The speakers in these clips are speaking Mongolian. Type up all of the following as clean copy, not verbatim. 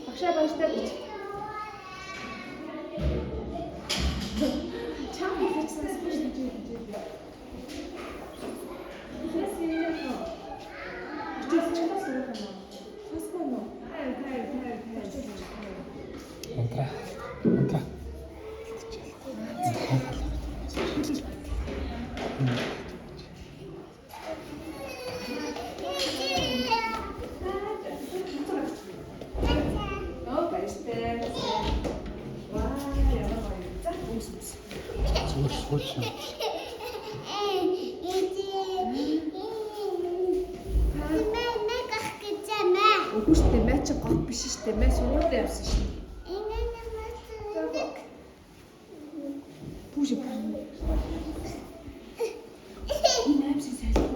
Багшаа баяртай бич. Чам хийсэн спеш хийж байна. Унтра. Үгүй шүү дээ, маа чи гол биш шүү дээ, маа сургуульд явсан шүү дээ. Пүүш. Энэ апси сайхан.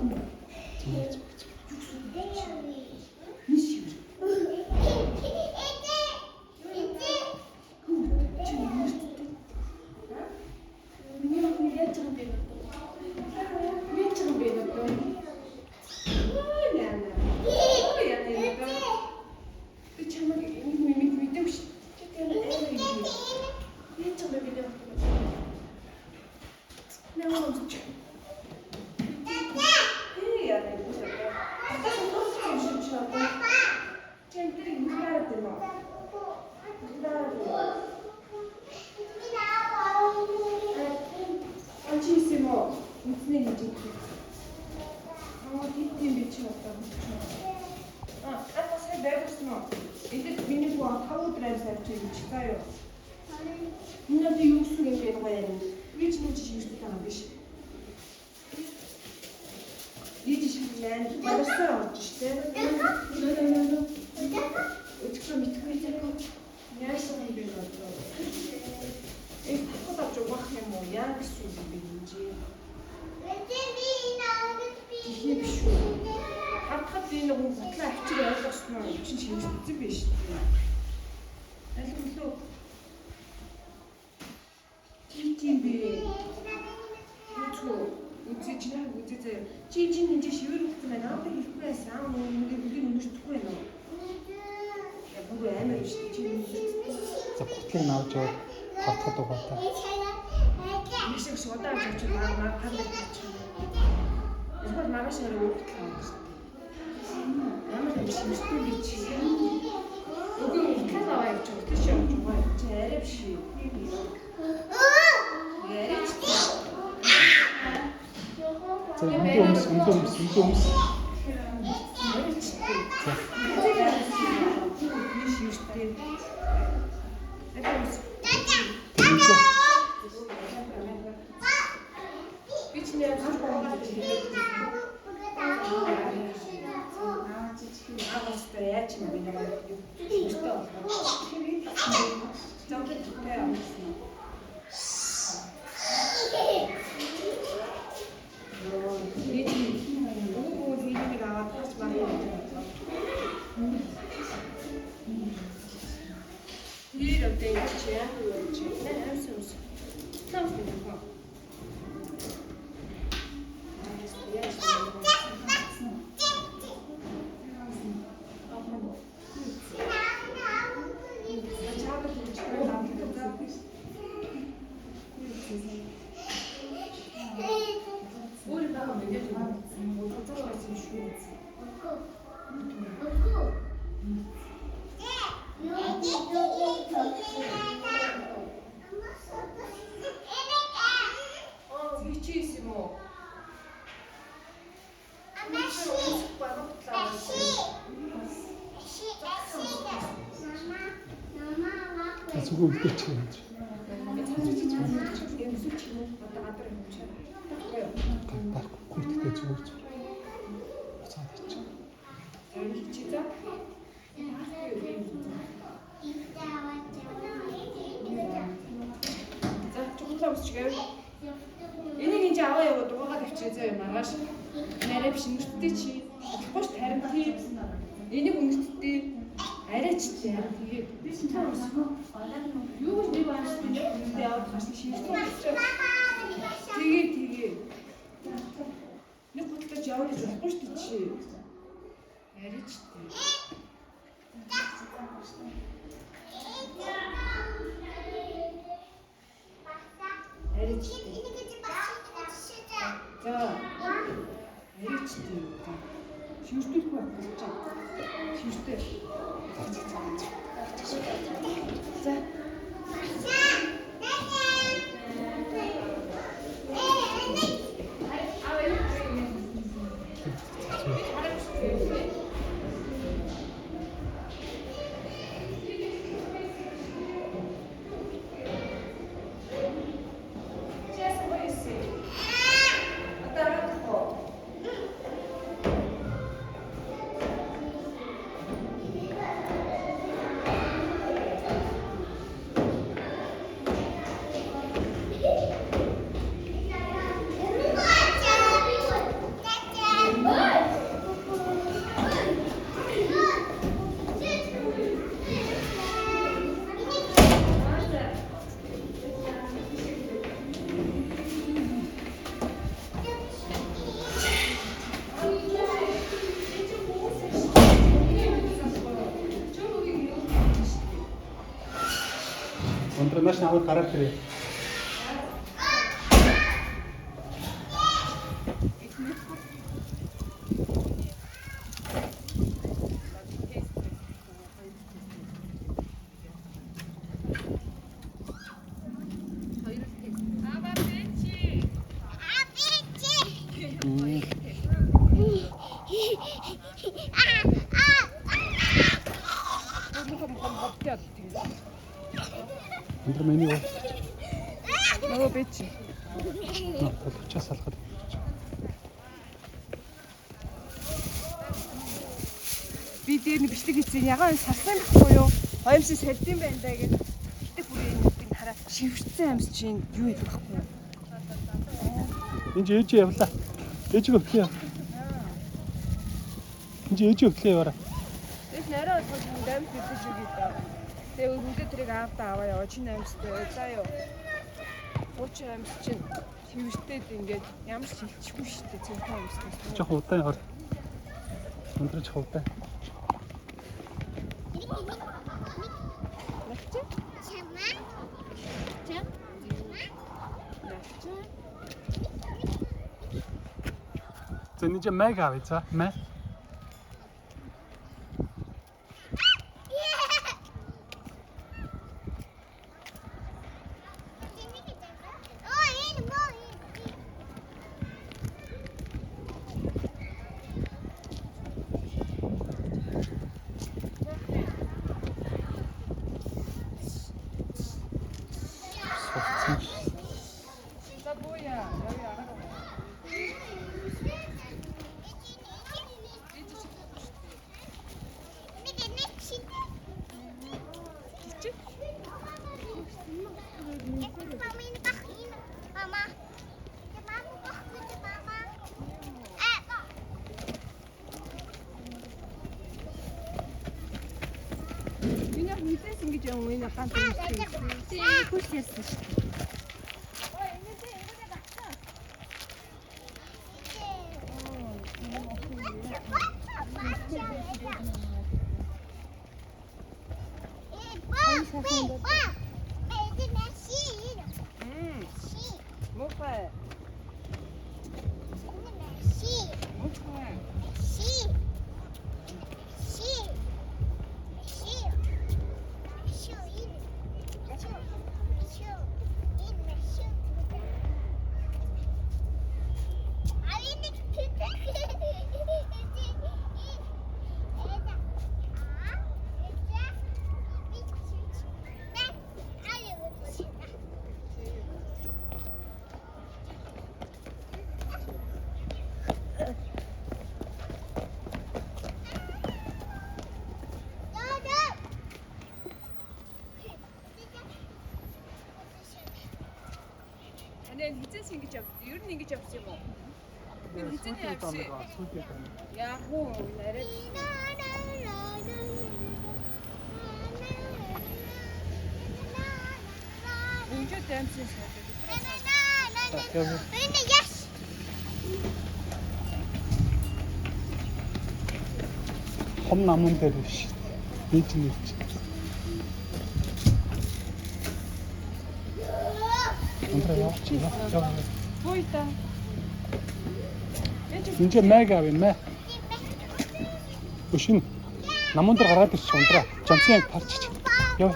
Гутлыг навж яваад хавтахад угаатаа. Мишиг шуудаа авч маа хандаж чинь. Эсвэл маргааш өрөө өгдөг юм шиг. Ямар юм шимжтэй би чи. Өгөө ихтэй аваа явж өгдөг юм жоо. Чи арай биш. Яриач. За өмс. Зүгээр үлдээч юм. Так, курттэй зүгээр. Цаад чи. За, чухал усчгээ. Энийг энэ аваа яваад угаагаад авчирээ зөө маргааш. Нарай биш нэрттэй чи. Болохгүй ш тарин тий. Энийг үнэрттэй Арайчтай. Тэгээд би шинээр усгүй. Юу гэж нэг ааш би нэг яваад гарсан шийдсэн. Тэгээд нэг хөтлөж яваад гэж болохгүй шүү дээ чи. Арайчтай. Арайчтай. За. Арайчтай. Шүртүүлэх байх гэж байна. Шүртээ. За. Өндөр маш нагуул гараад ирээ. Өндөр миний уу? Нөгөө бич. Болчихос алхаад. Би дээр нэг бичлэг хийсэн. Ягаан сарсан байхгүй юу? Хоёмсыг сэлдэм байна даа гэж. Гэтэ бүр энэ хараа шивэрсэн амьс чинь юу хийх байхгүй юу? Энд ээж явлаа. Ээж өгтлээ. Энд ээж өгтлээ яваараа. Энд нарай болох юм дамж битэж үгүй даа. Тэгээ өргөдөө тэрийг аавдаа аваа яваа чинь амьстай. За юу. Уучин амьс чинь шивэртэд ингээд ямар ч хилчихгүй шүү дээ. Цэнхүү амьстай. Жох удаан яваар. Өндөр жох удаан. За нэг мэг авъя за мэг. За 뭐야 여기 알아. Меня мэдээс ингэж юм энэ ганц юм чи хүч ярьсан шүү дээ. Мохай. Анаа хизээс ингэж явд. Ер нь ингэж явсан юм уу? Би хизээний явсан. Яг уу нарай. Ингээд амсын шал. Хом намын дээр биш. Нийт. Өндрөө яваач. Хойта. Энд мэг авъя мэ. Өшин намын дээр гараад ирчих өндрөө. Жамсын парчч. Яв.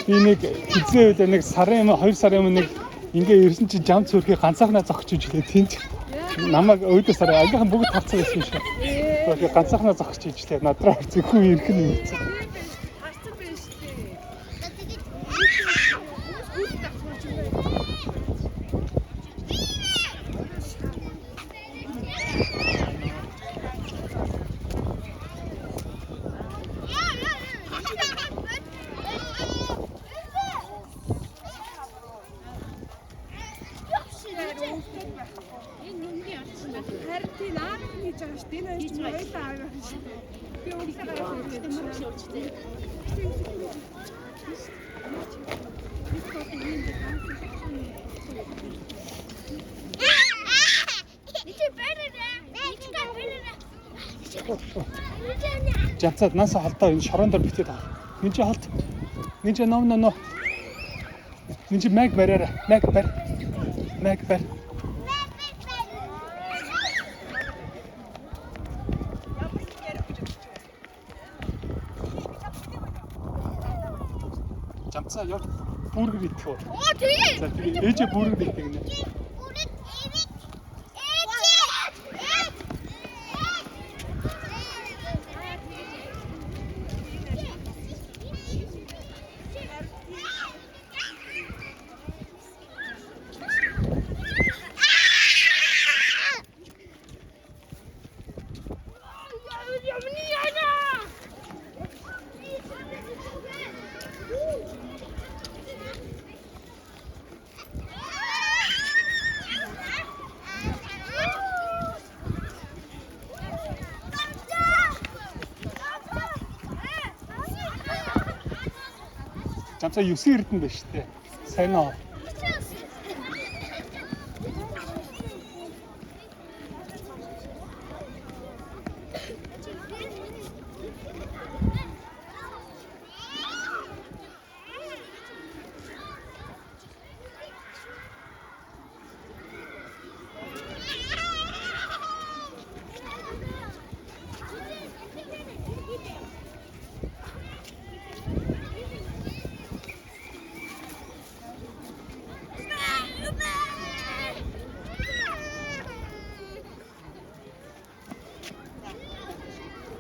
Энийг хизээ үед нэг сарын юм 2 сарын өмнө нэг ингээ ирсэн чинь жам цүрхий ганцаархнаа зогсож ижлээ тэнц. Намайг өөдөө сараа агийнхан бүгд тарцсан байсан шүү. Тэгээ ганцаархнаа зогсож ижлээ. Надраа зөвхөн ирэх нь юм. Харцсан байж тээ. Жамцаад наасаа холдоо энэ шорон дээр битээд байгаа. Энд чи холд. Энд чи ном. Энд чи мэг бариараа. Мэг бар. Жамцаа яг бүргэр идэх үү? Оо тэгээ. За тэгээ ээжээ бүргэр идэх гинэ. Жамцаа 9 эрдэнэ байна шүү дээ. Сайн аа.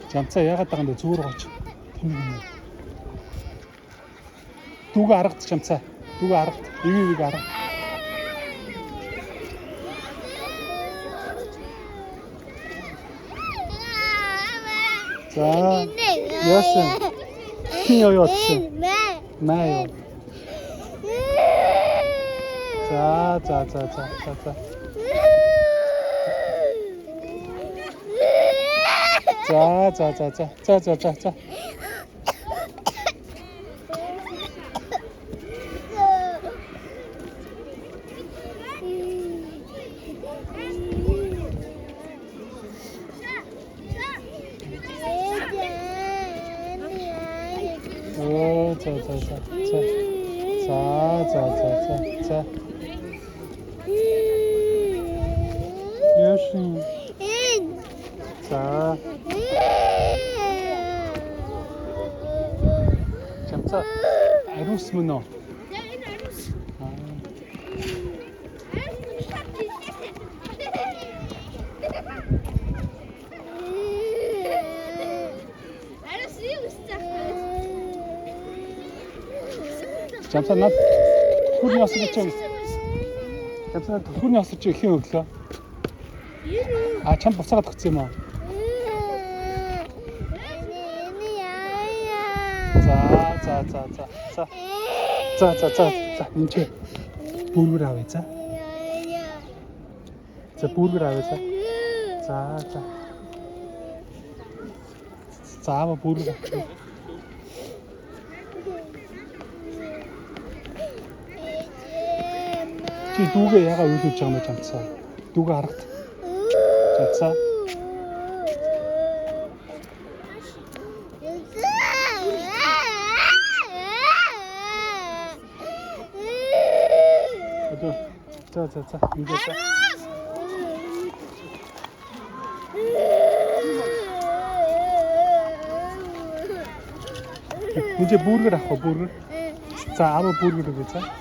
Жамцаа яагаад байгаа юм бэ? Зүгээр гоч. Тэнийг юм. Дүүгээ аргад жамцаа. Дүүгээ аргад. Ивийг аргад. За. Яасан. Хин яваадсан. Маа. За. За. 자. 열심히. 자. 잠깐. 아루스 문어. 잠깐 나 хүрний осож чинь. 잠깐 хүрний осож чинь ихэн өглөө. А чам буцаагаад өгсөн юм уу? За. За энэ чи бүргэр авъя за. За бүргэр авъя за. За. Заава бүргэр. Чи дүүгээ ягаа үйлүүлж байгаа юм бэ жамцаа? Дүүгээ харагд. Жамцаа. За. Ингээд за. Энд бүргэр авах уу бүргэр? За 10 бүргэр өгье за.